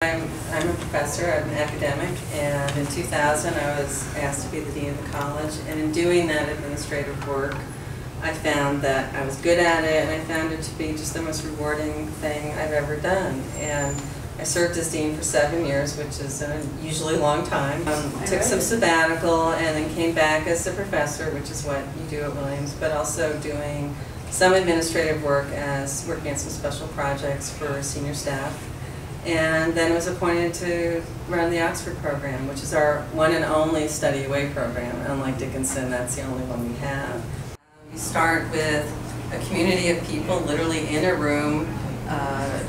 I'm a professor, I'm an academic, and in 2000 I was asked to be the dean of the college, and in doing that administrative work I found that I was good at it, and I found it to be just the most rewarding thing I've ever done. And I served as dean for 7 years, which is an unusually long time. Took some sabbatical and then came back as a professor, which is what you do at Williams, but also doing some administrative work as working on some special projects for senior staff. And then was appointed to run the Oxford program, which is our one and only study away program. Unlike Dickinson, that's the only one we have. We start with a community of people literally in a room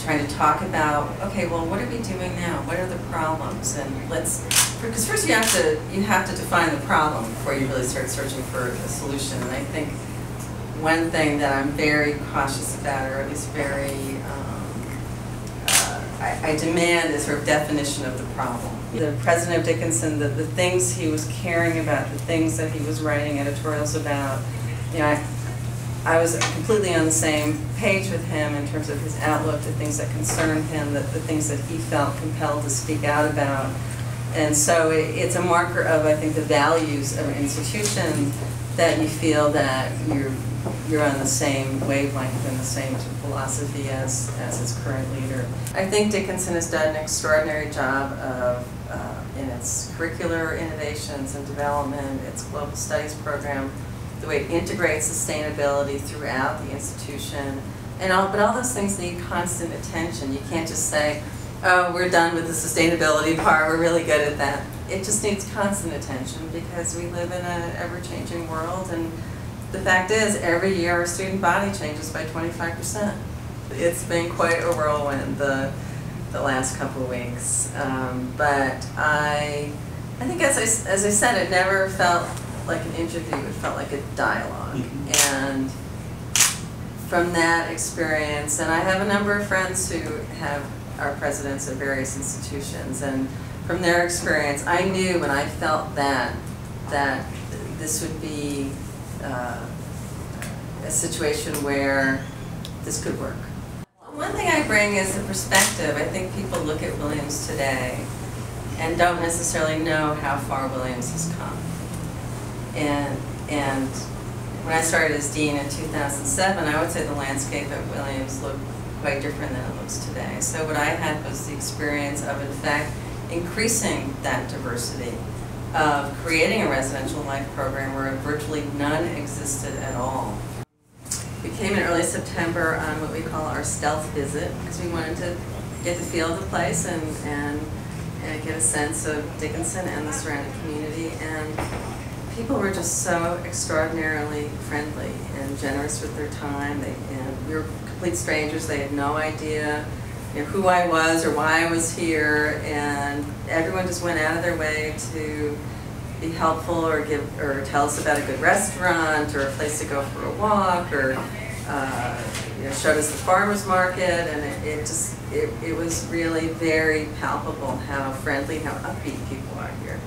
trying to talk about, okay, well, what are we doing now? What are the problems? And because first you have to define the problem before you really start searching for a solution. And I think one thing that I'm very cautious about, or at least very I demand a sort of definition of the problem. The president of Dickinson, the things he was caring about, the things that he was writing editorials about, you know, I was completely on the same page with him in terms of his outlook, the things that concerned him, the things that he felt compelled to speak out about. And so it's a marker of, I think, the values of an institution that you feel that you're on the same wavelength and the same philosophy as its current leader. I think Dickinson has done an extraordinary job of, in its curricular innovations and development, its global studies program, the way it integrates sustainability throughout the institution, but all those things need constant attention. You can't just say, oh, we're done with the sustainability part, we're really good at that. It just needs constant attention because we live in an ever-changing world, and the fact is, every year our student body changes by 25%. It's been quite a whirlwind the last couple of weeks, but I think as I said, it never felt like an interview, it felt like a dialogue. And from that experience, and I have a number of friends who are presidents of various institutions, and from their experience, I knew when I felt that this would be a situation where this could work. One thing I bring is the perspective. I think people look at Williams today and don't necessarily know how far Williams has come. And when I started as dean in 2007, I would say the landscape at Williams looked quite different than it looks today. So what I had was the experience of, in fact, increasing that diversity, of creating a residential life program where virtually none existed at all. We came in early September on what we call our stealth visit, because we wanted to get the feel of the place and get a sense of Dickinson and the surrounding community. And people were just so extraordinarily friendly and generous with their time. And we were complete strangers. They had no idea, you know, who I was or why I was here, and everyone just went out of their way to be helpful or tell us about a good restaurant or a place to go for a walk, or you know, showed us the farmers market, and it was really very palpable how friendly, how upbeat people are here.